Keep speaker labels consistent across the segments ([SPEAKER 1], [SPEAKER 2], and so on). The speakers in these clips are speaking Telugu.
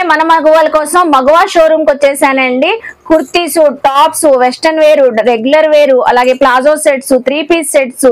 [SPEAKER 1] మన మగవాళ్ళ కోసం మగవా షోరూమ్ కి వచ్చేసానండి. Kurtis, tops, western wear, regular wear, అలాగే palazzo sets, 3 piece sets,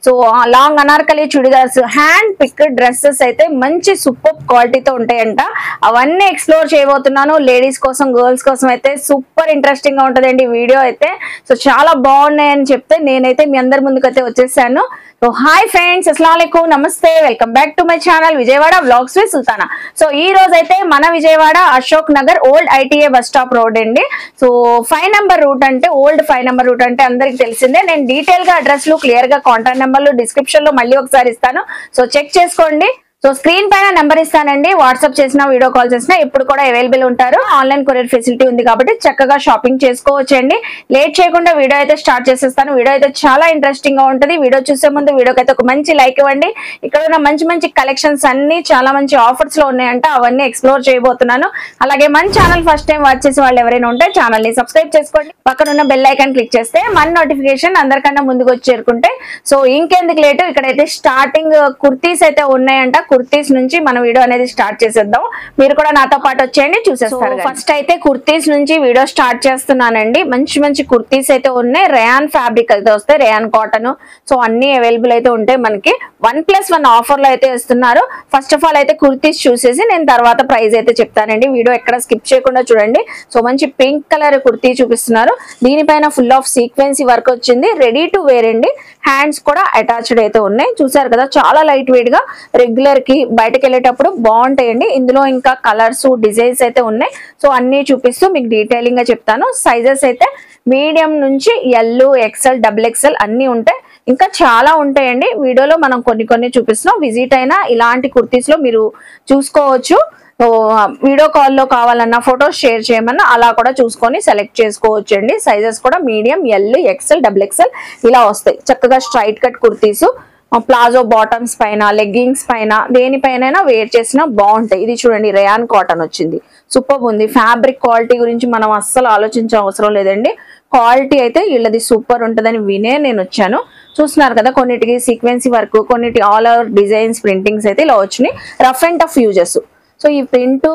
[SPEAKER 1] so long anarkali churidars, hand pick dresses అయితే మంచి సూపర్ క్వాలిటీతో ఉంటాయంట. అవన్నీ ఎక్స్ప్లోర్ చేయబోతున్నాను. లేడీస్ కోసం, గర్ల్స్ కోసం అయితే సూపర్ ఇంట్రెస్టింగ్ గా ఉంటదండి వీడియో అయితే. సో చాలా బాగున్నాయని చెప్తే నేనైతే మీ అందరి ముందుకైతే వచ్చేసాను. సో హాయ్ ఫ్రెండ్స్, అస్సలాముఅలైకుం, నమస్తే, welcome back to my channel Vijayawada vlogs with Sultana. So ఈ రోజు అయితే మన Vijayawada Ashok Nagar old ITA bus stop road అండి. సో 5 నెంబర్ రూట్ అంటే ఓల్డ్ 5 నెంబర్ రూట్ అంటే అందరికి తెలిసిందే. నేను డీటెయిల్ గా అడ్రస్ లు క్లియర్ గా కాంటాక్ట్ నెంబర్లు డిస్క్రిప్షన్ లో మళ్ళీ ఒకసారి ఇస్తాను. సో చెక్ చేసుకోండి. సో స్క్రీన్ పైన నెంబర్ ఇస్తానండి. వాట్సాప్ చేసినా, వీడియో కాల్ చేసినా ఇప్పుడు కూడా అవైలబుల్ ఉంటారు. ఆన్లైన్ కొరియర్ ఫెసిలిటీ ఉంది కాబట్టి చక్కగా షాపింగ్ చేసుకోవచ్చండి. లేట్ చేయకుండా వీడియో అయితే స్టార్ట్ చేసేస్తాను. వీడియో అయితే చాలా ఇంట్రెస్టింగ్ గా ఉంటుంది. వీడియో చూసే ముందు వీడియోకి అయితే ఒక మంచి లైక్ ఇవ్వండి. ఇక్కడ ఉన్న మంచి మంచి కలెక్షన్స్ అన్ని చాలా మంచి ఆఫర్స్ లో ఉన్నాయంట. అవన్నీ ఎక్స్ప్లోర్ చేయబోతున్నాను. అలాగే మన ఛానల్ ఫస్ట్ టైం వాచ్ చేసే వాళ్ళు ఎవరైనా ఉంటే ఛానల్ ని సబ్స్క్రైబ్ చేసుకోండి. పక్కన ఉన్న బెల్ ఐకాన్ క్లిక్ చేస్తే మన నోటిఫికేషన్ అందరికన్నా ముందుకు వచ్చి చేరుకుంటే. సో ఇంకెందుకు లేటు, ఇక్కడైతే స్టార్టింగ్ కుర్తీస్ అయితే ఉన్నాయంట. కుర్తీస్ నుంచి మన వీడియో అనేది స్టార్ట్ చేసేద్దాం. మీరు కూడా నాతో పాటు వచ్చేయండి, చూసేస్తారు. ఫస్ట్ అయితే కుర్తీస్ నుంచి వీడియో స్టార్ట్ చేస్తున్నానండి. మంచి మంచి కుర్తీస్ అయితే ఉన్నాయి. రేయాన్ ఫ్యాబ్రిక్ అయితే వస్తాయి, రేయాన్ కాటన్. సో అన్ని అవైలబుల్ అయితే ఉంటాయి. మనకి 1+1 ఆఫర్ లో అయితే ఇస్తున్నారు. ఫస్ట్ ఆఫ్ ఆల్ అయితే కుర్తీస్ చూసేసి నేను తర్వాత ప్రైస్ అయితే చెప్తానండి. వీడియో ఎక్కడ స్కిప్ చేయకుండా చూడండి. సో మంచి పింక్ కలర్ కుర్తీ చూపిస్తున్నారు. దీనిపైన ఫుల్ ఆఫ్ సీక్వెన్సీ వర్క్ వచ్చింది. రెడీ టు వేర్ అండి. హ్యాండ్స్ కూడా అటాచ్డ్ అయితే ఉన్నాయి. చూసారు కదా, చాలా లైట్ వెయిట్ గా రెగ్యులర్ కి బయటకు వెళ్ళేటప్పుడు బాగుంటాయండి. ఇందులో ఇంకా కలర్స్, డిజైన్స్ అయితే ఉన్నాయి. సో అన్ని చూపిస్తూ మీకు డీటెయిలింగ్ గా చెప్తాను. సైజెస్ అయితే మీడియం నుంచి ఎల్, ఎక్సెల్, XXL అన్ని ఉంటాయి. ఇంకా చాలా ఉంటాయండి. వీడియోలో మనం కొన్ని చూపిస్తున్నాం. విజిట్ అయినా ఇలాంటి కుర్తీస్ లో మీరు చూసుకోవచ్చు. సో వీడియో కాల్లో కావాలన్నా, ఫొటోస్ షేర్ చేయమన్నా అలా కూడా చూసుకొని సెలెక్ట్ చేసుకోవచ్చు అండి. సైజెస్ కూడా మీడియం, ఎల్, ఎక్సెల్, XXL ఇలా వస్తాయి. చక్కగా straight cut kurtis palazzo bottoms పైన, లెగ్గింగ్స్ పైన, దేనిపైన వేర్ చేసినా బాగుంటాయి. ఇది చూడండి, రేయాన్ కాటన్ వచ్చింది. సూపర్ ఉంది. ఫ్యాబ్రిక్ క్వాలిటీ గురించి మనం అస్సలు ఆలోచించే అవసరం లేదండి. క్వాలిటీ అయితే వీళ్ళది సూపర్ ఉంటుందని వినే నేను వచ్చాను. చూస్తున్నారు కదా, కొన్నిటికి సీక్వెన్సీ వర్క్, కొన్నిటి ఆల్ ఓవర్ డిజైన్స్, ప్రింటింగ్స్ అయితే ఇలా వచ్చినాయి. Rough and tough uses. So ఈ ప్రింట్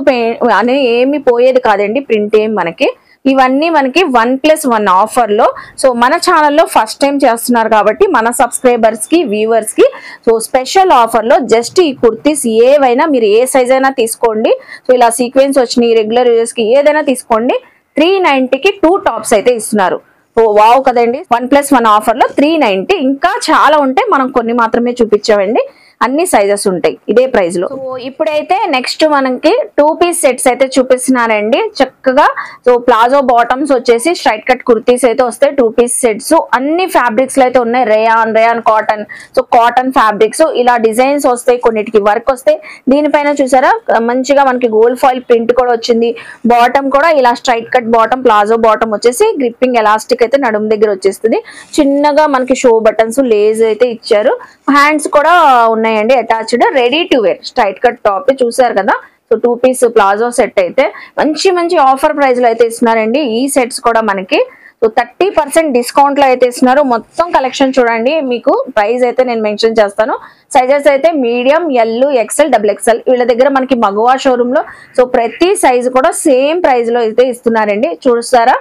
[SPEAKER 1] అనేది ఏమి పోయేది కాదండి. ప్రింట్ ఏం మనకి ఇవన్నీ మనకి 1+1 ఆఫర్ లో. సో మన ఛానల్లో ఫస్ట్ టైం చేస్తున్నారు కాబట్టి మన సబ్స్క్రైబర్స్ కి, వ్యూవర్స్ కి సో స్పెషల్ ఆఫర్ లో జస్ట్ ఈ కుర్తీస్ ఏవైనా మీరు ఏ సైజ్ అయినా తీసుకోండి. సో ఇలా సీక్వెన్స్ వచ్చినాయి, రెగ్యులర్ యూజెస్ కి ఏదైనా తీసుకోండి. 390కి 2 టాప్స్ అయితే ఇస్తున్నారు. సో వావ్ కదండి. 1+1 ఆఫర్ లో 390. ఇంకా చాలా ఉంటాయి, మనం కొన్ని మాత్రమే చూపించామండి. అన్ని సైజెస్ ఉంటాయి ఇదే ప్రైస్ లో. సో ఇప్పుడైతే నెక్స్ట్ మనకి 2 పీస్ సెట్స్ అయితే చూపిస్తున్నారండి. చక్కగా సో ప్లాజో బాటమ్స్ వచ్చేసి స్ట్రైట్ కట్ కుర్తీస్ అయితే వస్తాయి. 2 పీస్ సెట్స్ అన్ని ఫ్యాబ్రిక్స్ లో అయితే ఉన్నాయి. Rayon cotton, so cotton fabrics ఇలా డిజైన్స్ వస్తాయి. కొన్నిటికి వర్క్ వస్తాయి. దీనిపైన చూసారా మంచిగా మనకి గోల్డ్ ఫాయిల్ ప్రింట్ కూడా వచ్చింది. బాటమ్ కూడా ఇలా straight cut bottom, palazzo bottom వచ్చేసి గ్రిప్పింగ్ ఎలాస్టిక్ అయితే నడుము దగ్గర వచ్చేస్తుంది. చిన్నగా మనకి షో బటన్స్, లేజ్ అయితే ఇచ్చారు. హ్యాండ్స్ కూడా ఉన్నాయండి attached. Ready to wear straight cut top చూసారు కదా. సో 2 పీస్ ప్లాజో సెట్ అయితే మంచి ఆఫర్ ప్రైస్ లో అయితే ఇస్తున్నారండి. ఈ సెట్స్ కూడా మనకి సో 30% డిస్కౌంట్ లో అయితే ఇస్తున్నారు. మొత్తం కలెక్షన్ చూడండి. మీకు ప్రైస్ అయితే నేను మెన్షన్ చేస్తాను. సైజెస్ అయితే మీడియం, ఎల్, ఎక్సెల్, XXL. వీళ్ళ దగ్గర మనకి మగవా షోరూమ్ లో సో ప్రతి సైజు కూడా సేమ్ ప్రైస్ లో అయితే ఇస్తున్నారండి. చూస్తారా,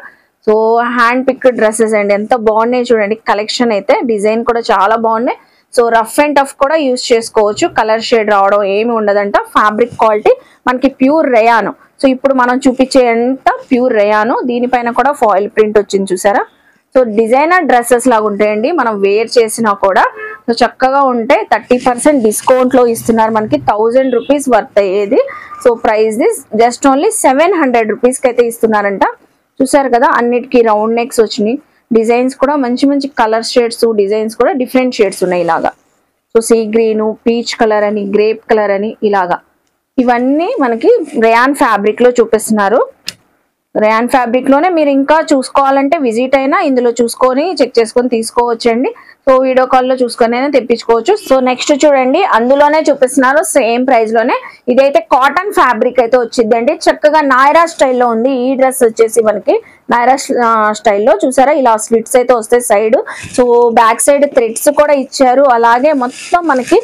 [SPEAKER 1] సో హ్యాండ్ పిక్ డ్రెస్సెస్ అండి, ఎంత బాగున్నాయి చూడండి. కలెక్షన్ అయితే డిజైన్ కూడా చాలా బాగున్నాయి. సో రఫ్ అండ్ టఫ్ కూడా యూజ్ చేసుకోవచ్చు. కలర్ షేడ్ రావడం ఏమి ఉండదంట. ఫ్యాబ్రిక్ క్వాలిటీ మనకి ప్యూర్ రేయాను. సో ఇప్పుడు మనం చూపించేంత ప్యూర్ రేయాను. దీనిపైన కూడా ఫాయిల్ ప్రింట్ వచ్చింది చూసారా. సో డిజైనర్ డ్రెస్సెస్ లాగా ఉంటాయండి. మనం వేర్ చేసినా కూడా సో చక్కగా ఉంటాయి. 30% డిస్కౌంట్ లో ఇస్తున్నారు. మనకి 1000 రూపీస్ వర్త్ అయ్యేది. So price this just only 700 rupees కి అయితే ఇస్తున్నారంట. చూసారు కదా, అన్నిటికీ రౌండ్ నెక్స్ వచ్చినాయి. డిజైన్స్ కూడా మంచి కలర్ షేడ్స్, డిజైన్స్ కూడా డిఫరెంట్ షేడ్స్ ఉన్నాయి ఇలాగా. So sea green, peach colour అని, గ్రేప్ కలర్ అని ఇలాగా ఇవన్నీ మనకి రేయాన్ ఫ్యాబ్రిక్ లో చూపిస్తున్నారు. రేయాన్ ఫ్యాబ్రిక్ లోనే మీరు ఇంకా చూసుకోవాలంటే విజిట్ అయినా ఇందులో చూసుకొని చెక్ చేసుకొని తీసుకోవచ్చండి. సో వీడియో కాల్ లో చూసుకొని అయినా తెప్పించుకోవచ్చు. సో నెక్స్ట్ చూడండి, అందులోనే చూపిస్తున్నారు సేమ్ ప్రైస్ లోనే. ఇదైతే కాటన్ ఫ్యాబ్రిక్ అయితే వచ్చిందండి, చక్కగా నాయరా స్టైల్లో ఉంది. ఈ డ్రెస్ వచ్చేసి మనకి నాయరా స్టైల్లో చూసారా, ఇలా స్లిట్స్ అయితే వస్తాయి side. So back side threads కూడా ఇచ్చారు. అలాగే మొత్తం మనకి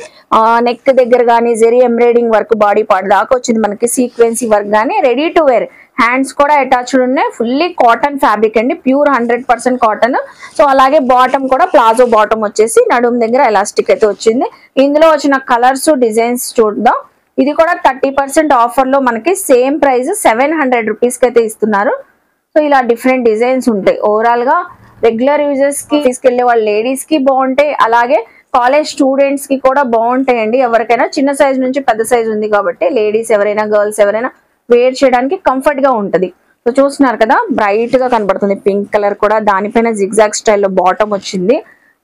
[SPEAKER 1] నెక్ దగ్గర కానీ zari embroidering work body part దాకా వచ్చింది మనకి, సీక్వెన్సీ వర్క్ కానీ, రెడీ టు వేర్. హ్యాండ్స్ కూడా అటాచ్డ్ ఉన్నాయి. ఫుల్లీ కాటన్ ఫ్యాబ్రిక్ అండి, ప్యూర్ 100% కాటన్. సో అలాగే బాటమ్ కూడా ప్లాజో బాటమ్ వచ్చేసి నడుము దగ్గర ఎలాస్టిక్ అయితే వచ్చింది. ఇందులో వచ్చిన కలర్స్ డిజైన్స్ చూద్దాం. ఇది కూడా 30% ఆఫర్ లో మనకి సేమ్ ప్రైస్ 700 రూపీస్ కి అయితే ఇస్తున్నారు. సో ఇలా డిఫరెంట్ డిజైన్స్ ఉంటాయి. ఓవరాల్ గా రెగ్యులర్ యూజర్స్ కి తీసుకెళ్లే వాళ్ళ లేడీస్ కి బాగుంటాయి, అలాగే కాలేజ్ స్టూడెంట్స్ కి కూడా బాగుంటాయండి. ఎవరికైనా చిన్న సైజ్ నుంచి పెద్ద సైజ్ ఉంది కాబట్టి లేడీస్ ఎవరైనా గర్ల్స్ ఎవరైనా వేర్ చేయడానికి కంఫర్ట్ గా ఉంటది. సో చూస్తున్నారు కదా, బ్రైట్ గా కనబడుతుంది పింక్ కలర్ కూడా, దానిపైన జిగ్జాగ్ స్టైల్లో బాటమ్ వచ్చింది.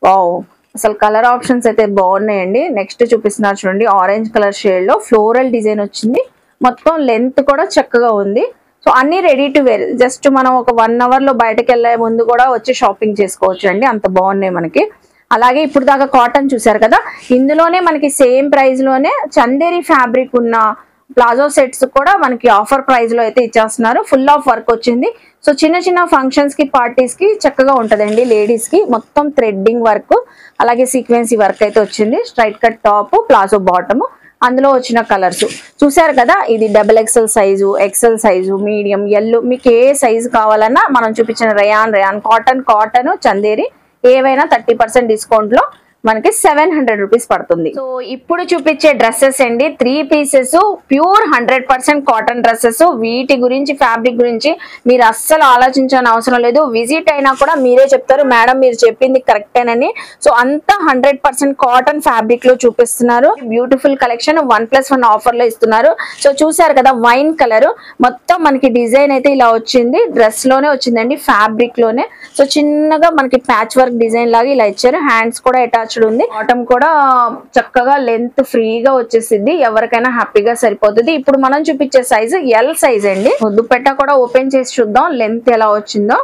[SPEAKER 1] వావ్, అసలు కలర్ ఆప్షన్స్ అయితే బాగున్నాయండి. నెక్స్ట్ చూపిస్తున్నారు చూడండి, ఆరెంజ్ కలర్ షేడ్ లో ఫ్లోరల్ డిజైన్ వచ్చింది. మొత్తం లెంత్ కూడా చక్కగా ఉంది. సో అన్ని రెడీ టు వేర్, జస్ట్ మనం ఒక 1 అవర్ లో బయటకు వెళ్లే ముందు కూడా వచ్చి షాపింగ్ చేసుకోవచ్చు అండి, అంత బాగున్నాయి మనకి. అలాగే ఇప్పుడు దాకా కాటన్ చూసారు కదా, ఇందులోనే మనకి సేమ్ ప్రైస్ లోనే చందేరి ఫ్యాబ్రిక్ ఉన్న ప్లాజో సెట్స్ కూడా మనకి ఆఫర్ ప్రైస్ లో అయితే ఇచ్చేస్తున్నారు. ఫుల్ ఆఫ్ వర్క్ వచ్చింది. సో చిన్న చిన్న ఫంక్షన్స్ కి పార్టీస్ కి చక్కగా ఉంటదండి. లేడీస్ కి మొత్తం థ్రెడ్డింగ్ వర్క్, అలాగే సీక్వెన్సీ వర్క్ అయితే వచ్చింది. Straight cut top, palazzo bottom, అందులో వచ్చిన కలర్స్ చూసారు కదా. ఇది XXL size, XL size, medium, L, మీకు ఏ సైజు కావాలన్నా మనం చూపించిన రేయాన్ కాటన్ చందేరి ఏవైనా 30% డిస్కౌంట్ లో మనకి 700 రూపీస్ పడుతుంది. సో ఇప్పుడు చూపించే డ్రెస్సెస్ అండి 3 పీసెస్ ప్యూర్ 100% కాటన్ డ్రెస్సెస్. వీటి గురించి ఫ్యాబ్రిక్ గురించి మీరు అస్సలు ఆలోచించాల్సిన అవసరం లేదు. విజిట్ అయినా కూడా మీరే చెప్తారు, మేడం మీరు చెప్పింది కరెక్టేనని. సో అంతా 100% కాటన్ ఫ్యాబ్రిక్ లో చూపిస్తున్నారు. బ్యూటిఫుల్ కలెక్షన్ 1+1 ఆఫర్ లో ఇస్తున్నారు. సో చూసారు కదా, వైన్ కలర్ మొత్తం మనకి డిజైన్ అయితే ఇలా వచ్చింది. డ్రెస్ లోనే వచ్చిందండి, ఫ్యాబ్రిక్ లోనే. సో చిన్నగా మనకి ప్యాచ్ వర్క్ డిజైన్ లాగా ఇలా ఇచ్చారు. హ్యాండ్స్ కూడా అటాచ్ ఉంది. బాటమ్ కూడా చక్కగా లెంత్ ఫ్రీగా వచ్చేసింది, ఎవరికైనా హ్యాపీగా సరిపోతుంది. ఇప్పుడు మనం చూపించే సైజు ఎల్ సైజ్ అండి. దుపట్ట కూడా ఓపెన్ చేసి చూద్దాం లెంత్ ఎలా వచ్చిందో.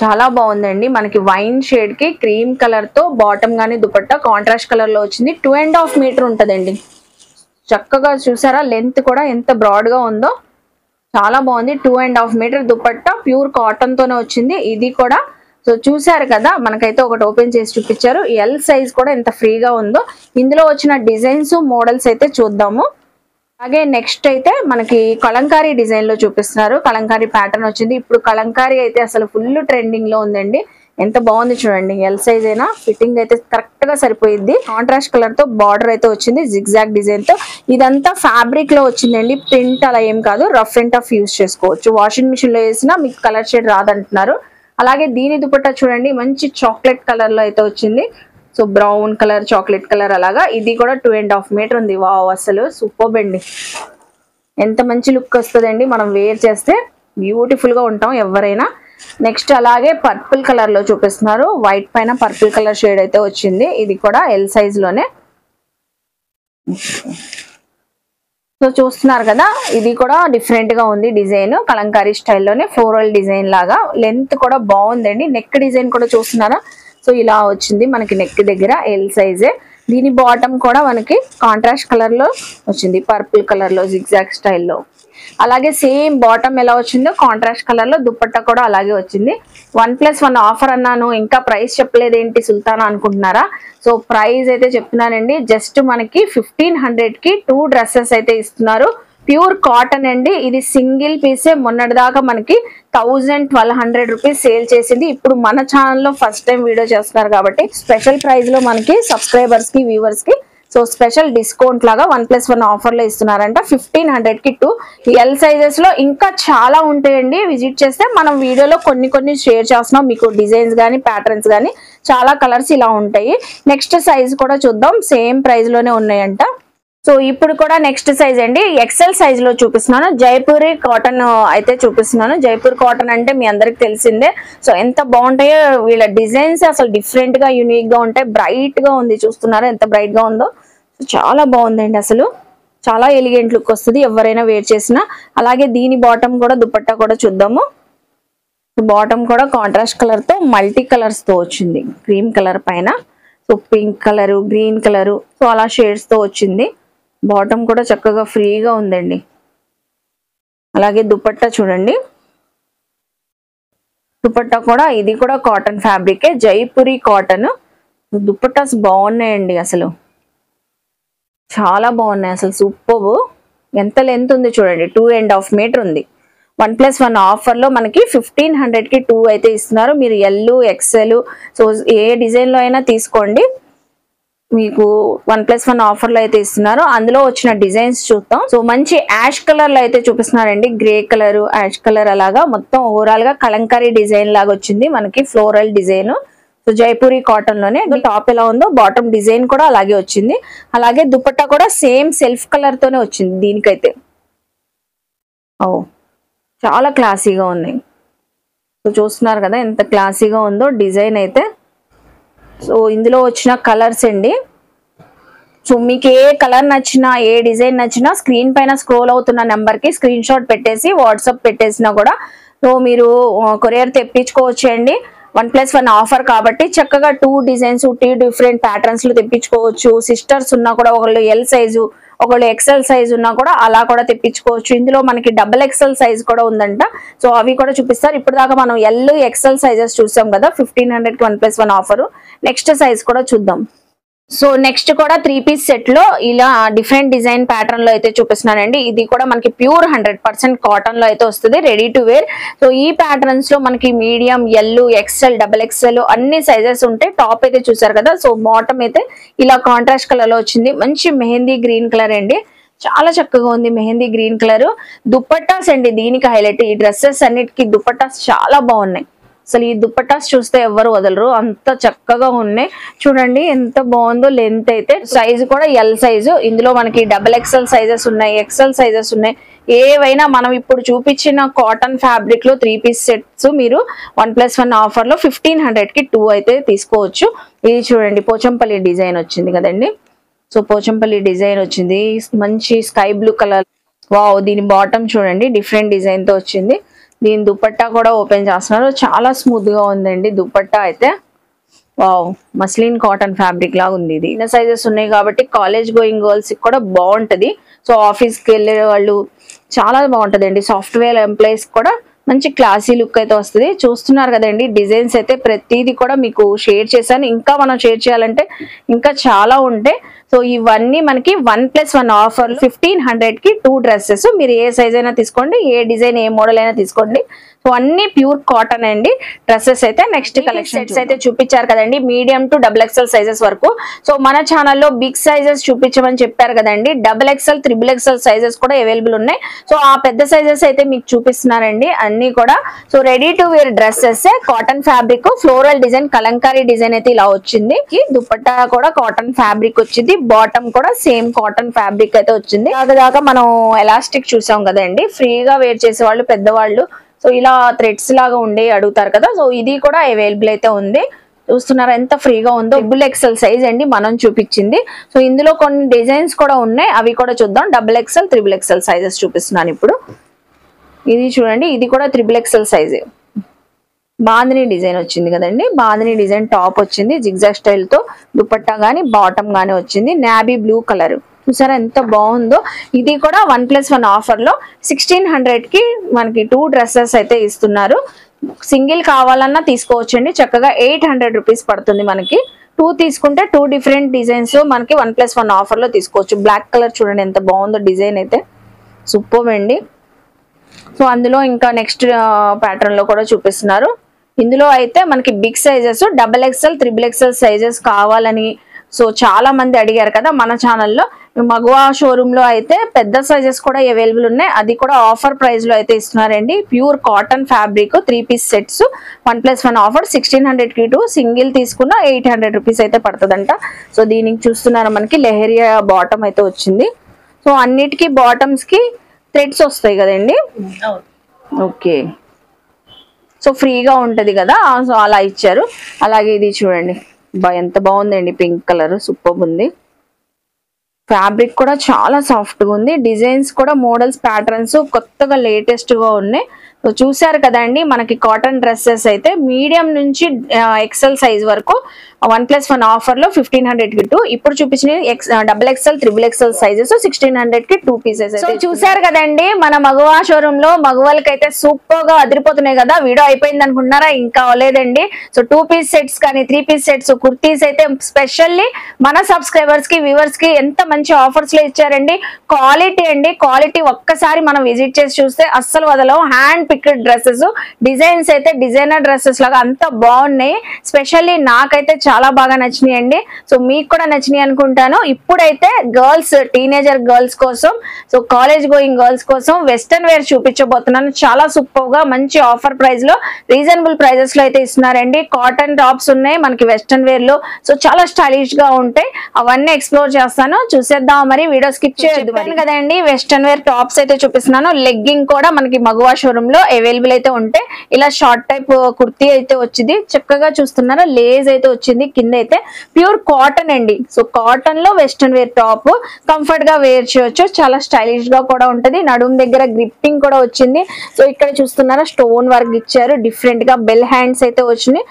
[SPEAKER 1] చాలా బాగుందండి. మనకి వైన్ షేడ్ కి క్రీమ్ కలర్ తో బాటమ్ గానీ దుపట్ట కాంట్రాస్ట్ కలర్ లో వచ్చింది. 2.5 మీటర్ ఉంటదండి. చక్కగా చూసారా, లెంత్ కూడా ఎంత బ్రాడ్ గా ఉందో, చాలా బాగుంది. 2.5 మీటర్ దుపట్ట ప్యూర్ కాటన్ తోనే వచ్చింది ఇది కూడా. సో చూసారు కదా, మనకైతే ఒకటి ఓపెన్ చేసి చూపించారు. ఎల్ సైజ్ కూడా ఎంత ఫ్రీగా ఉందో. ఇందులో వచ్చిన డిజైన్స్ మోడల్స్ అయితే చూద్దాము. అలాగే నెక్స్ట్ అయితే మనకి కలంకారీ డిజైన్ లో చూపిస్తున్నారు. కలంకారీ ప్యాటర్న్ వచ్చింది. ఇప్పుడు కలంకారీ అయితే అసలు ఫుల్ ట్రెండింగ్ లో ఉందండి. ఎంత బాగుంది చూడండి. ఎల్ సైజ్ అయినా ఫిట్టింగ్ అయితే కరెక్ట్ గా సరిపోయింది. కాంట్రాస్ట్ కలర్ తో బార్డర్ అయితే వచ్చింది జిగ్జాగ్ డిజైన్ తో. ఇదంతా ఫ్యాబ్రిక్ లో వచ్చిందండి, ప్రింట్ అలా ఏం కాదు. రఫ్ అండ్ టఫ్ యూజ్ చేసుకోవచ్చు. వాషింగ్ మిషన్ లో వేసినా మీకు కలర్ షేడ్ రాదంటున్నారు. అలాగే దీని దుపట్టా చూడండి, మంచి చాక్లెట్ కలర్ లో అయితే వచ్చింది. So brown colour, chocolate colour అలాగా. ఇది కూడా 2.5 మీటర్ ఉంది. వావ్, అసలు సూపర్ అండి. ఎంత మంచి లుక్ వస్తుందండి మనం వేర్ చేస్తే, బ్యూటిఫుల్ గా ఉంటాం ఎవరైనా. నెక్స్ట్ అలాగే పర్పుల్ కలర్ లో చూపిస్తున్నారు. వైట్ పైన పర్పుల్ కలర్ షేడ్ అయితే వచ్చింది. ఇది కూడా ఎల్ సైజ్ లోనే. సో చూస్తున్నారు కదా, ఇది కూడా డిఫరెంట్ గా ఉంది డిజైన్. కలంకారీ స్టైల్లోనే ఫ్లోరల్ డిజైన్ లాగా. లెంత్ కూడా బాగుందండి. నెక్ డిజైన్ కూడా చూస్తున్నారా. సో ఇలా వచ్చింది మనకి నెక్ దగ్గర, ఎల్ సైజే. దీని బాటమ్ కూడా మనకి కాంట్రాస్ట్ కలర్ లో వచ్చింది, పర్పుల్ కలర్ లో జిగ్జాగ్ స్టైల్లో. అలాగే సేమ్ బాటమ్ ఎలా వచ్చిందో కాంట్రాస్ట్ కలర్ లో దుపట్టా కూడా అలాగే వచ్చింది. 1+1 ఆఫర్ అన్నాను, ఇంకా ప్రైస్ చెప్పలేదేంటి సుల్తానా అనుకుంటున్నారా. సో ప్రైస్ అయితే చెప్తున్నానండి, జస్ట్ మనకి 1500 కి 2 డ్రెస్సెస్ అయితే ఇస్తున్నారు. ప్యూర్ కాటన్ అండి. ఇది సింగిల్ పీసే మొన్నటి దాకా మనకి 1200 రూపీస్ సేల్ చేసింది. ఇప్పుడు మన ఛానల్లో ఫస్ట్ టైం వీడియో చేస్తున్నారు కాబట్టి స్పెషల్ ప్రైస్ లో మనకి సబ్స్క్రైబర్స్ కి వ్యూవర్స్ కి సో స్పెషల్ డిస్కౌంట్ లాగా 1+1 ఆఫర్ లో ఇస్తున్నారంట. 1500 కి 2 ఎల్ సైజెస్ లో ఇంకా చాలా ఉంటాయండి. విజిట్ చేస్తే మనం వీడియోలో కొన్ని షేర్ చేస్తున్నాం మీకు. డిజైన్స్ గానీ ప్యాటర్న్స్ గానీ చాలా కలర్స్ ఇలా ఉంటాయి. నెక్స్ట్ సైజ్ కూడా చూద్దాం. సేమ్ ప్రైస్ లోనే ఉన్నాయంట. సో ఇప్పుడు కూడా నెక్స్ట్ సైజ్ అండి, XL సైజ్ లో చూపిస్తున్నాను. జైపూరి కాటన్ అయితే చూపిస్తున్నాను. జైపూర్ కాటన్ అంటే మీ అందరికి తెలిసిందే. సో ఎంత బాగుంటాయో వీళ్ళ డిజైన్స్, అసలు డిఫరెంట్ గా యూనిక్ గా ఉంటాయి. బ్రైట్ గా ఉంది, చూస్తున్నారా ఎంత బ్రైట్ గా ఉందో. చాలా బాగుందండి, అసలు చాలా ఎలిగెంట్ లుక్ వస్తుంది ఎవరైనా వేర్ చేసినా. అలాగే దీని బాటమ్ కూడా దుపట్టా కూడా చూద్దాము. బాటమ్ కూడా కాంట్రాస్ట్ కలర్ తో మల్టీ కలర్స్ తో వచ్చింది, క్రీమ్ కలర్ పైన so pink colour, green colour, so అలా షేడ్స్ తో వచ్చింది. బాటమ్ కూడా చక్కగా ఫ్రీగా ఉందండి. అలాగే దుపట్టా చూడండి, దుపట్టా కూడా ఇది కూడా కాటన్ ఫ్యాబ్రికే, జైపురి కాటన్. దుపట్టాస్ బాగున్నాయండి, అసలు చాలా బాగున్నాయి, అసలు సూపర్. ఎంత లెంత్ ఉంది చూడండి, 2.5 మీటర్ ఉంది. 1+1 ఆఫర్ లో మనకి 1500 కి 2 అయితే ఇస్తున్నారు. మీరు ఎల్, ఎక్స్ఎల్, సో ఏ డిజైన్ లో అయినా తీసుకోండి, మీకు 1+1 ఆఫర్ లో అయితే ఇస్తున్నారు. అందులో వచ్చిన డిజైన్స్ చూద్దాం. సో మంచి యాష్ కలర్ లో అయితే చూపిస్తున్నారండి, గ్రే కలర్, యాష్ కలర్, అలాగా మొత్తం ఓవరాల్ గా కలంకారీ డిజైన్ లాగా వచ్చింది మనకి, floral design. So Jaipuri cotton లోనే టాప్ ఎలా ఉందో బాటమ్ డిజైన్ కూడా అలాగే వచ్చింది. అలాగే దుపట్టా కూడా సేమ్ సెల్ఫ్ కలర్ తోనే వచ్చింది దీనికైతే. ఓ చాలా క్లాసీగా ఉన్నాయి. సో చూస్తున్నారు కదా ఎంత క్లాసీగా ఉందో డిజైన్ అయితే. సో ఇందులో వచ్చిన కలర్స్ అండి, సో మీకు ఏ కలర్ నచ్చినా, ఏ డిజైన్ నచ్చినా స్క్రీన్ పైన స్క్రోల్ అవుతున్న నెంబర్ కి స్క్రీన్ షాట్ పెట్టేసి వాట్సాప్ పెట్టేసినా కూడా సో మీరు కొరియర్ తెప్పించుకోవచ్చు అండి. 1+1 ఆఫర్ కాబట్టి చక్కగా 2 డిజైన్స్, 2 డిఫరెంట్ ప్యాటర్న్స్ లో తెప్పించుకోవచ్చు. సిస్టర్స్ ఉన్నా కూడా ఒకళ్ళు ఎల్ సైజు, ఒకళ్ళు ఎక్సెల్ సైజ్ ఉన్నా కూడా అలా కూడా తెప్పించుకోవచ్చు. ఇందులో మనకి XXL సైజ్ కూడా ఉందంట, సో అవి కూడా చూపిస్తారు. ఇప్పుడు దాకా మనం ఎల్, ఎక్సెల్ సైజెస్ చూసాం కదా, 1500 కి 1+1 ఆఫర్. నెక్స్ట్ సైజ్ కూడా చూద్దాం. సో నెక్స్ట్ కూడా 3 పీస్ సెట్ లో ఇలా డిఫరెంట్ డిజైన్ ప్యాటర్న్ లో అయితే చూపిస్తున్నానండి. ఇది కూడా మనకి ప్యూర్ 100% కాటన్ లో అయితే వస్తుంది, రెడీ టు వేర్. సో ఈ ప్యాటర్న్స్ లో మనకి మీడియం, ఎల్, ఎక్స్ఎల్, XXL అన్ని సైజెస్ ఉంటాయి. టాప్ అయితే చూసారు కదా, సో బాటమ్ అయితే ఇలా కాంట్రాస్ట్ కలర్ లో వచ్చింది. మంచి మెహందీ గ్రీన్ కలర్ అండి, చాలా చక్కగా ఉంది మెహందీ గ్రీన్ కలర్. దుపట్టాస్ అండి దీనికి హైలైట్. ఈ డ్రెస్సెస్ అన్నిటికీ దుపట్టాస్ చాలా బాగున్నాయి. అసలు ఈ దుపట్టాస్ చూస్తే ఎవరు వదలరు, అంత చక్కగా ఉన్నాయి. చూడండి ఎంత బాగుందో. లెంత్ అయితే సైజు కూడా ఎల్ సైజు. ఇందులో మనకి XXL సైజెస్ ఉన్నాయి, ఎక్సెల్ సైజెస్ ఉన్నాయి. ఏవైనా మనం ఇప్పుడు చూపించిన కాటన్ ఫ్యాబ్రిక్ లో 3 పీస్ సెట్స్ మీరు 1+1 ఆఫర్ లో 1500 కి 2 అయితే తీసుకోవచ్చు. ఇది చూడండి పోచంపల్లి డిజైన్ వచ్చింది కదండి, సో పోచంపల్లి డిజైన్ వచ్చింది, మంచి స్కై బ్లూ కలర్. వావ్, దీని బాటమ్ చూడండి డిఫరెంట్ డిజైన్ తో వచ్చింది. దీని దుపట్టా కూడా ఓపెన్ చేస్తున్నారు, చాలా స్మూత్ గా ఉందండి దుపట్టా అయితే. వావ్, మస్లిన్ కాటన్ ఫ్యాబ్రిక్ లాగా ఉంది. ఇది చిన్న సైజెస్ ఉన్నాయి కాబట్టి కాలేజ్ గోయింగ్ గర్ల్స్ కి కూడా బాగుంటది. సో ఆఫీస్ కి వెళ్ళే వాళ్ళు చాలా బాగుంటది అండి. సాఫ్ట్వేర్ ఎంప్లాయీస్ కూడా మంచి క్లాసీ లుక్ అయితే వస్తుంది. చూస్తున్నారు కదండి డిజైన్స్ అయితే ప్రతిదీ కూడా మీకు షేర్ చేశాను. ఇంకా మనం షేర్ చేయాలంటే ఇంకా చాలా ఉంటాయి. సో ఇవన్నీ మనకి 1+1 ఆఫర్ 1500 కి 2 డ్రెస్సెస్. మీరు ఏ సైజ్ అయినా తీసుకోండి, ఏ డిజైన్, ఏ మోడల్ అయినా తీసుకోండి. సో అన్ని ప్యూర్ కాటన్ అండి డ్రెస్సెస్ అయితే. నెక్స్ట్ కలెక్షన్స్ అయితే చూపించారు కదండి, మీడియం టు XXL సైజెస్ వరకు. సో మన ఛానల్లో బిగ్ సైజెస్ చూపించమని చెప్పారు కదండి, XXL, XXL సైజెస్ కూడా అవైలబుల్ ఉన్నాయి. సో ఆ పెద్ద సైజెస్ అయితే మీకు చూపిస్తున్నారండి అన్ని కూడా. So ready to wear dresses, cotton fabric, floral design, kalamkari design అయితే ఇలా వచ్చింది. దుపట్టా కూడా కాటన్ ఫ్యాబ్రిక్ వచ్చింది, బాటమ్ కూడా సేమ్ కాటన్ ఫ్యాబ్రిక్ అయితే వచ్చింది. దాకా మనం ఎలాస్టిక్ చూసాం కదండి, ఫ్రీగా వేర్ చేసే వాళ్ళు, పెద్దవాళ్ళు సో ఇలా థ్రెడ్స్ లాగా ఉండే అడుగుతారు కదా, సో ఇది కూడా అవైలబుల్ అయితే ఉంది. చూస్తున్నారా ఎంత ఫ్రీగా ఉందో. XXL సైజ్ అండి మనం చూపించింది. సో ఇందులో కొన్ని డిజైన్స్ కూడా ఉన్నాయి, అవి కూడా చూద్దాం. XXL, XXL సైజెస్ చూపిస్తున్నాను ఇప్పుడు. ఇది చూడండి, ఇది కూడా XXL సైజ్. బాందిని డిజైన్ వచ్చింది కదండి, బాందిని డిజైన్ టాప్ వచ్చింది, జిగ్జాగ్ స్టైల్ తో. దుపట్టా గానీ బాటమ్ గానీ వచ్చింది, నావీ బ్లూ కలర్. చూసారా ఎంత బాగుందో. ఇది కూడా 1+1 ఆఫర్ లో 1600 కి మనకి 2 డ్రెస్సెస్ అయితే ఇస్తున్నారు. సింగిల్ కావాలన్నా తీసుకోవచ్చండి, చక్కగా 800 రూపీస్ పడుతుంది మనకి. 2 తీసుకుంటే 2 డిఫరెంట్ డిజైన్స్ మనకి 1+1 ఆఫర్ లో తీసుకోవచ్చు. బ్లాక్ కలర్ చూడండి ఎంత బాగుందో, డిజైన్ అయితే సూపర్ అండి. సో అందులో ఇంకా నెక్స్ట్ ప్యాటర్న్ లో కూడా చూపిస్తున్నారు. ఇందులో అయితే మనకి big sizes, XXL, XXL sizes కావాలని సో చాలా మంది అడిగారు కదా మన ఛానల్లో. మగవా షోరూమ్ లో అయితే పెద్ద సైజెస్ కూడా అవైలబుల్ ఉన్నాయి, అది కూడా ఆఫర్ ప్రైస్ లో అయితే ఇస్తున్నారండి. Pure cotton fabric 3 piece sets 1+1 offer 1600 కి 2, సింగిల్ తీసుకున్న 800 రూపీస్ అయితే పడుతుందంట. సో దీనికి చూస్తున్నారు మనకి లెహరియా బాటమ్ అయితే వచ్చింది. సో అన్నిటికీ బాటమ్స్ కి థ్రెడ్స్ వస్తాయి కదండి, ఓకే. సో ఫ్రీగా ఉంటది కదా, సో అలా ఇచ్చారు. అలాగే ఇది చూడండి ఎంత బాగుందండి, పింక్ కలర్ సూపర్ ఉంది. ఫ్యాబ్రిక్ కూడా చాలా సాఫ్ట్ గా ఉంది. డిజైన్స్ కూడా మోడల్స్, ప్యాటర్న్స్ కొత్తగా లేటెస్ట్ గా ఉన్నాయి. సో చూసారు కదండి మనకి కాటన్ డ్రెస్సెస్ అయితే మీడియం నుంచి ఎక్సెల్ సైజ్ వరకు 1+1 ఆఫర్ లో 1500 కి 2, ఇప్పుడు చూపించిన XXL, XXL సైజెస్ 1600 కి 2 పీసెస్. సో చూసారు కదండి మన మగవా షోరూమ్ లో మగవాళ్ళకైతే సూపర్ గా అదిరిపోతున్నాయి కదా. వీడియో అయిపోయింది అనుకుంటున్నారా? ఇంకా అవ్వలేదండి. సో 2 పీస్ సెట్స్ కానీ 3 పీస్ సెట్స్, కుర్తీస్ అయితే స్పెషల్లీ మన సబ్స్క్రైబర్స్ కి వ్యూవర్స్ కి ఎంత మంచి ఆఫర్స్ లో ఇచ్చారండి. క్వాలిటీ అండి, క్వాలిటీ ఒక్కసారి మనం విజిట్ చేసి చూస్తే అస్సలు వదలవు. హ్యాండ్ పిక్డ్ డ్రెస్సెస్, డిజైన్స్ అయితే డిజైనర్ డ్రెస్సెస్ లాగా అంత బాగున్నాయి. స్పెషల్లీ నాకైతే చాలా బాగా నచ్చినాయి అండి. సో మీకు కూడా నచ్చినాయి అనుకుంటాను. ఇప్పుడైతే గర్ల్స్, టీనేజర్ గర్ల్స్ కోసం, సో కాలేజ్ గోయింగ్ గర్ల్స్ కోసం వెస్టర్న్ వేర్ చూపించబోతున్నాను. చాలా సూపర్ గా మంచి ఆఫర్ ప్రైస్ లో, రీజనబుల్ ప్రైజెస్ లో అయితే ఇస్తున్నారండి. కాటన్ టాప్స్ ఉన్నాయి మనకి వెస్టర్న్ వేర్ లో. సో చాలా స్టైలిష్ గా ఉంటాయి. అవన్నీ ఎక్స్ప్లోర్ చేస్తాను, చూసేద్దాం. మరి వీడియో స్కిప్ చేయొద్దు కదండి. వెస్టర్న్ వేర్ టాప్స్ అయితే చూపిస్తున్నాను. లెగ్గింగ్ కూడా మనకి మగవా షోరూమ్ లో అవైలబుల్ అయితే ఉంటాయి. ఇలా షార్ట్ టైప్ కుర్తీ అయితే వచ్చింది, చక్కగా చూస్తున్నారా. లేస్ అయితే వచ్చింది, కింద అయితే ప్యూర్ కాటన్ అండి. సో కాటన్ లో వెస్టర్న్ వేర్ టాప్ కంఫర్ట్ గా వేర్ చేయొచ్చు. చాలా స్టైలిష్ గా కూడా ఉంటది. నడుము దగ్గర గ్రిప్పింగ్ కూడా వచ్చింది. సో ఇక్కడ చూస్తున్నారా స్టోన్ వర్క్ ఇచ్చారు, డిఫరెంట్ గా బెల్ హ్యాండ్స్ అయితే వచ్చినాయి.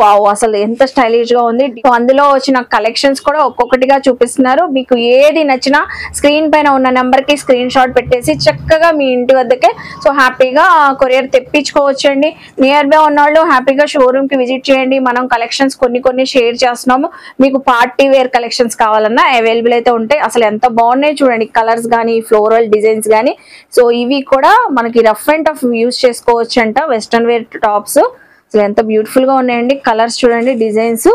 [SPEAKER 1] వావ్, అసలు ఎంత స్టైలిష్ గా ఉంది. అందులో వచ్చిన కలెక్షన్స్ కూడా ఒక్కొక్కటిగా చూపిస్తున్నారు. మీకు ఏది నచ్చినా స్క్రీన్ పైన ఉన్న నెంబర్ కి స్క్రీన్ షాట్ పెట్టేసి చక్కగా మీ ఇంటి వద్దకే సో హ్యాపీగా కొరియర్ తెప్పించుకోవచ్చు అండి. నియర్ బై ఉన్నవాళ్ళు హ్యాపీగా షోరూమ్ కి విజిట్ చేయండి. మనం కలెక్షన్స్ కొన్ని షేర్ చేస్తున్నాము. మీకు పార్టీ వేర్ కలెక్షన్స్ కావాలన్నా అవైలబుల్ అయితే ఉంటాయి. అసలు ఎంత బాగున్నాయి చూడండి, కలర్స్ కానీ ఫ్లోరల్ డిజైన్స్ కానీ. సో ఇవి కూడా మనకి రఫ్ అండ్ టఫ్ యూజ్ చేసుకోవచ్చు అంట వెస్టర్న్ వేర్ టాప్స్. అసలు ఎంత బ్యూటిఫుల్ గా ఉన్నాయండి. కలర్స్ చూడండి, డిజైన్స్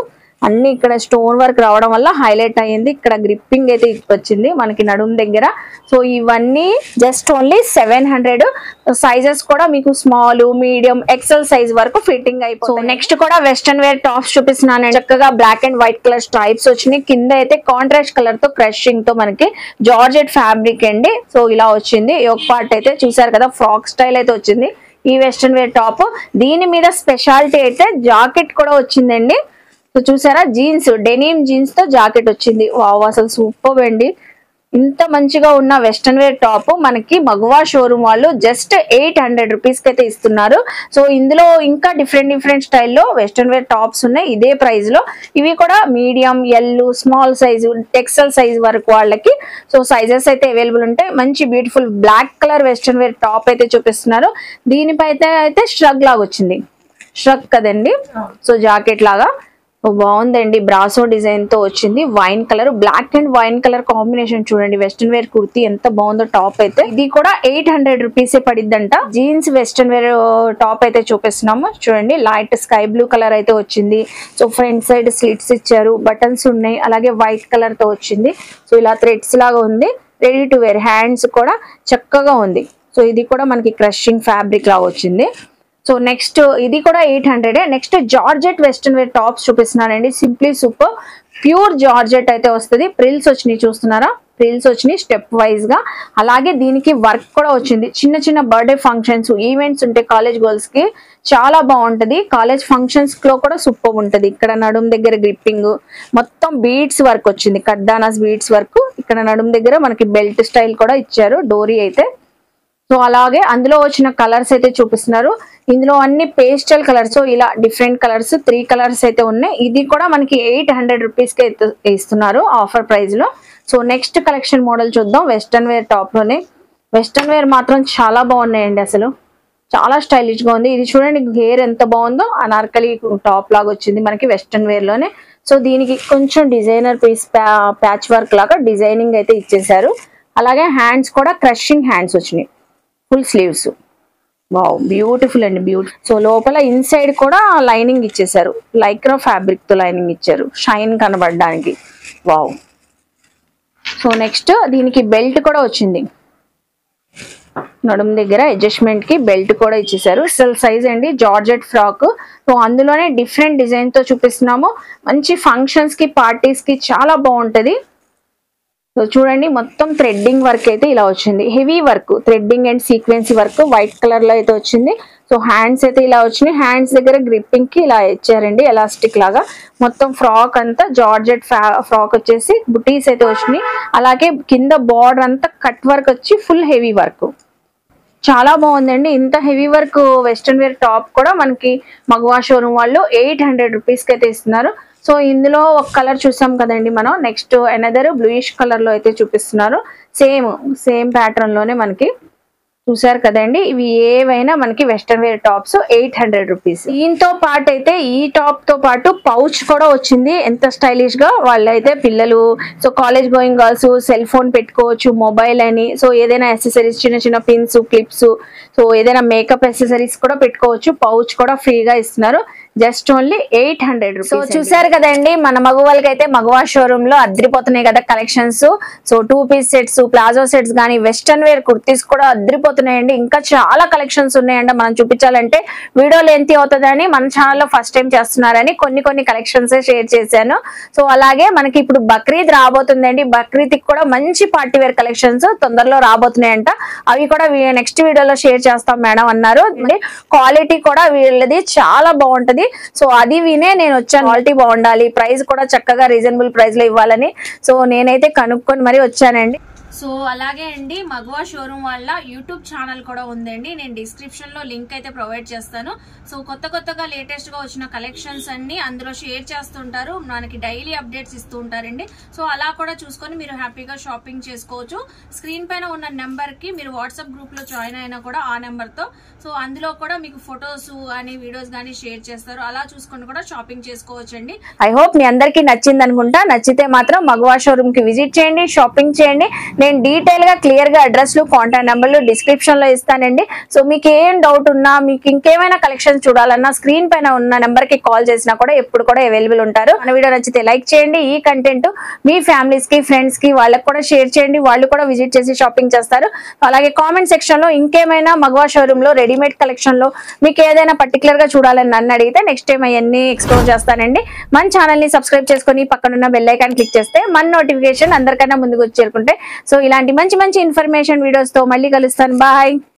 [SPEAKER 1] అన్ని ఇక్కడ స్టోన్ వర్క్ రావడం వల్ల హైలైట్ అయ్యింది. ఇక్కడ గ్రిప్పింగ్ అయితే వచ్చింది మనకి నడుము దగ్గర. సో ఇవన్నీ జస్ట్ ఓన్లీ 700. సైజెస్ కూడా మీకు స్మాల్, మీడియం, ఎక్సెల్ సైజ్ వరకు ఫిట్టింగ్ అయిపోతుంది. నెక్స్ట్ కూడా వెస్టర్న్ వేర్ టాప్స్ చూపిస్తున్నాను. చక్కగా black and white colour stripes వచ్చినాయి. కింద అయితే కాంట్రాస్ట్ కలర్ తో క్రషింగ్ తో మనకి జార్జెట్ ఫ్యాబ్రిక్ అండి. సో ఇలా వచ్చింది. ఒక పార్ట్ అయితే చూసారు కదా, ఫ్రాక్ స్టైల్ అయితే వచ్చింది ఈ వెస్టర్న్ వేర్ టాప్. దీని మీద స్పెషాలిటీ అయితే జాకెట్ కూడా వచ్చిందండి. సో చూసారా, జీన్స్, డెనిమ్ జీన్స్ తో జాకెట్ వచ్చింది. వావ్, అసలు సూపర్ అండి. ఇంత మంచిగా ఉన్న వెస్టర్న్ వేర్ టాప్ మనకి మగవా షోరూమ్ వాళ్ళు జస్ట్ 800 రూపీస్ కి అయితే ఇస్తున్నారు. సో ఇందులో ఇంకా డిఫరెంట్ స్టైల్లో వెస్టర్న్ వేర్ టాప్స్ ఉన్నాయి ఇదే ప్రైస్ లో. ఇవి కూడా medium, L, small size, XL size వరకు వాళ్ళకి సో సైజెస్ అయితే అవైలబుల్ ఉంటాయి. మంచి beautiful black colour western wear top అయితే చూపిస్తున్నారు. దీనిపై అయితే ష్రగ్ లాగా వచ్చింది, ష్రగ్ కదండి. సో జాకెట్ లాగా బాగుందండి. బ్రాసో డిజైన్ తో వచ్చింది. Wine colour, black and wine colour combination చూడండి. వెస్టర్న్ వేర్ కుర్తీ ఎంత బాగుందో టాప్ అయితే. ఇది కూడా 800 రూపీసే పడిద్దంట. జీన్స్ వెస్టర్న్ వేర్ టాప్ అయితే చూపిస్తున్నాము చూడండి. లైట్ స్కై బ్లూ కలర్ అయితే వచ్చింది. సో ఫ్రంట్ సైడ్ స్లిట్స్ ఇచ్చారు, బటన్స్ ఉన్నాయి, అలాగే వైట్ కలర్ తో వచ్చింది. సో ఇలా థ్రెడ్స్ లాగా ఉంది. రెడీ టు వేర్, హ్యాండ్స్ కూడా చక్కగా ఉంది. సో ఇది కూడా మనకి క్రషింగ్ ఫ్యాబ్రిక్ లాగా వచ్చింది. సో నెక్స్ట్ ఇది కూడా 800. Next georgette western wear tops చూపిస్తున్నానండి. సింప్లీ సూపర్ ప్యూర్ జార్జెట్ అయితే వస్తుంది. ప్రిల్స్ వచ్చినాయి చూస్తున్నారా, ప్రిల్స్ వచ్చినాయి స్టెప్ వైజ్ గా. అలాగే దీనికి వర్క్ కూడా వచ్చింది. చిన్న బర్త్డే ఫంక్షన్స్, ఈవెంట్స్ ఉంటాయి కాలేజ్ గర్ల్స్ కి, చాలా బాగుంటది. కాలేజ్ ఫంక్షన్స్ లో కూడా సూపర్ ఉంటది. ఇక్కడ నడుము దగ్గర గ్రిప్పింగ్, మొత్తం బీడ్స్ వర్క్ వచ్చింది, కడ్డానాస్ బీడ్స్ వర్క్. ఇక్కడ నడుము దగ్గర మనకి బెల్ట్ స్టైల్ కూడా ఇచ్చారు, డోరీ అయితే. సో అలాగే అందులో వచ్చిన కలర్స్ అయితే చూపిస్తున్నారు. ఇందులో అన్ని పేస్టల్ కలర్స్, ఇలా డిఫరెంట్ కలర్స్ 3 కలర్స్ అయితే ఉన్నాయి. ఇది కూడా మనకి 800 రూపీస్ కి ఇస్తున్నారు ఆఫర్ ప్రైస్ లో. సో నెక్స్ట్ కలెక్షన్ మోడల్ చూద్దాం. వెస్టర్న్ వేర్ టాప్ లోనే వెస్టర్న్ వేర్ మాత్రం చాలా బాగున్నాయండి. అసలు చాలా స్టైలిష్ గా ఉంది. ఇది చూడండి, హెయిర్ ఎంత బాగుందో. అనార్కలి టాప్ లాగా వచ్చింది మనకి వెస్టర్న్ వేర్ లోనే. సో దీనికి కొంచెం డిజైనర్ పీస్ ప్యాచ్ వర్క్ లాగా డిజైనింగ్ అయితే ఇచ్చేసారు. అలాగే హ్యాండ్స్ కూడా క్రషింగ్ హ్యాండ్స్ వచ్చినాయి, ఫుల్ స్లీవ్స్. వావ్, బ్యూటిఫుల్ అండి, బ్యూటిఫుల్. సో లోపల ఇన్సైడ్ కూడా లైనింగ్ ఇచ్చేసారు, లైక్రా ఫ్యాబ్రిక్ తో లైనింగ్ ఇచ్చారు షైన్ కనబడడానికి. వావ్. సో నెక్స్ట్ దీనికి బెల్ట్ కూడా వచ్చింది. నడుము దగ్గర అడ్జస్ట్మెంట్ కి బెల్ట్ కూడా ఇచ్చేసారు. ఎక్సెల్ సైజ్ అండి, జార్జెట్ ఫ్రాక్. సో అందులోనే డిఫరెంట్ డిజైన్ తో చూపిస్తున్నాము. మంచి ఫంక్షన్స్ కి, పార్టీస్ కి చాలా బాగుంటది. సో చూడండి, మొత్తం థ్రెడ్డింగ్ వర్క్ అయితే ఇలా వచ్చింది. Heavy work, threading and sequence work white colour లో అయితే వచ్చింది. సో హ్యాండ్స్ అయితే ఇలా వచ్చినాయి. హ్యాండ్స్ దగ్గర గ్రిప్పింగ్ కి ఇలా ఇచ్చారండి, ఎలాస్టిక్ లాగా. మొత్తం ఫ్రాక్ అంతా జార్జెట్ ఫ్రాక్ వచ్చేసి బుటీస్ అయితే వచ్చినాయి. అలాగే కింద బార్డర్ అంతా కట్ వర్క్ వచ్చి ఫుల్ హెవీ వర్క్. చాలా బాగుందండి. ఇంత heavy work western wear top కూడా మనకి మగవా షోరూమ్ వాళ్ళు 800 రూపీస్ కి అయితే ఇస్తున్నారు. సో ఇందులో ఒక కలర్ చూసాం కదండి మనం. నెక్స్ట్ అనదర్ బ్లూయిష్ కలర్ లో అయితే చూపిస్తున్నారు. సేమ్ ప్యాటర్న్ లోనే మనకి చూసారు కదండి. ఇవి ఏవైనా మనకి వెస్ట్రన్ వేర్ టాప్స్ 800 రూపీస్. దీంతో పాటు అయితే ఈ టాప్ తో పాటు పౌచ్ కూడా వచ్చింది. ఎంత స్టైలిష్ గా వాళ్ళైతే పిల్లలు, so college going girls cell phone పెట్టుకోవచ్చు, మొబైల్ అని, సో ఏదైనా యాక్సెసరీస్ చిన్న చిన్న పిన్స్, క్లిప్స్, సో ఏదైనా మేకప్ యాక్సెసరీస్ కూడా పెట్టుకోవచ్చు. పౌచ్ కూడా ఫ్రీగా ఇస్తున్నారు. Just only 800 rupees. సో చూసారు కదండి, మన మగవాళ్ళకి అయితే మగవా షోరూమ్ లో అద్రిపోతున్నాయి కదా collections. So 2 piece sets, palazzo sets కానీ వెస్టర్న్ వేర్ కుర్తీస్ కూడా అద్రిపోతున్నాయండి. ఇంకా చాలా కలెక్షన్స్ ఉన్నాయండి. మనం చూపించాలంటే వీడియో లెంత్ అవుతుందని మన ఛానల్లో ఫస్ట్ టైం చేస్తున్నారని కొన్ని కలెక్షన్స్ షేర్ చేశాను. సో అలాగే మనకి ఇప్పుడు బక్రీద్ రాబోతుందండి. బక్రీద్ కి కూడా మంచి పార్టీ వేర్ కలెక్షన్స్ తొందరలో రాబోతున్నాయంట. అవి కూడా నెక్స్ట్ వీడియోలో షేర్ చేస్తాం మేడం అన్నారు. క్వాలిటీ కూడా వీళ్ళది చాలా బాగుంటది. సో అది వినే నేను వచ్చాను. క్వాలిటీ బాగుండాలి, ప్రైస్ కూడా చక్కగా రీజనబుల్ ప్రైస్ లో ఇవ్వాలని సో నేనైతే కనుక్కొని మరి వచ్చానండి.
[SPEAKER 2] సో అలాగే అండి, మగవా షోరూమ్ వాళ్ళ యూట్యూబ్ ఛానల్ కూడా ఉందండి. నేను డిస్క్రిప్షన్ లో లింక్ అయితే ప్రొవైడ్ చేస్తాను. సో కొత్తగా లేటెస్ట్ గా వచ్చిన కలెక్షన్స్ అన్ని అందులో షేర్ చేస్తుంటారు. మనకి డైలీ అప్డేట్స్ ఇస్తూ ఉంటారండి. సో అలా కూడా చూసుకొని మీరు హ్యాపీగా షాపింగ్ చేసుకోవచ్చు. స్క్రీన్ పైన ఉన్న నెంబర్ కి మీరు వాట్సాప్ గ్రూప్ లో జాయిన్ అయినా కూడా ఆ నెంబర్ తో సో అందులో కూడా మీకు ఫొటోస్ కానీ వీడియోస్ కానీ షేర్ చేస్తారు. అలా చూసుకొని కూడా షాపింగ్ చేసుకోవచ్చు అండి.
[SPEAKER 1] ఐ హోప్ మీ అందరికి నచ్చింది అనుకుంటా. నచ్చితే మాత్రం మగవా షోరూమ్ కి విజిట్ చేయండి, షాపింగ్ చేయండి. నేను డీటెయిల్ గా క్లియర్ గా అడ్రస్లు, కాంటాక్ట్ నెంబర్లు డిస్క్రిప్షన్ లో ఇస్తానండి. సో మీకు ఏం డౌట్ ఉన్నా, మీకు ఇంకేమైనా కలెక్షన్ చూడాలన్నా స్క్రీన్ పైన ఉన్న నెంబర్ కి కాల్ చేసినా కూడా ఎప్పుడు కూడా అవైలబుల్ ఉంటారు. మన వీడియో నచ్చితే లైక్ చేయండి. ఈ కంటెంట్ మీ ఫ్యామిలీస్ కి, ఫ్రెండ్స్ కి వాళ్ళకి కూడా షేర్ చేయండి. వాళ్ళు కూడా విజిట్ చేసి షాపింగ్ చేస్తారు. అలాగే కామెంట్ సెక్షన్ లో ఇంకేమైనా మగవా షోరూమ్ లో రెడీమేడ్ కలెక్షన్ లో మీకు ఏదైనా పర్టికులర్ గా చూడాలని నన్ను అడిగితే నెక్స్ట్ టైం అవన్నీ ఎక్స్ప్లోర్ చేస్తానండి. మన ఛానల్ ని సబ్స్క్రైబ్ చేసుకుని పక్కనున్న బెల్ ఐకాన్ క్లిక్ చేస్తే మన నోటిఫికేషన్ అందరికన్నా ముందుకు వచ్చి చేరుకుంటే సో ఇలాంటి మంచి ఇన్ఫర్మేషన్ వీడియోస్ తో మళ్ళీ కలుస్తాను. బాయ్.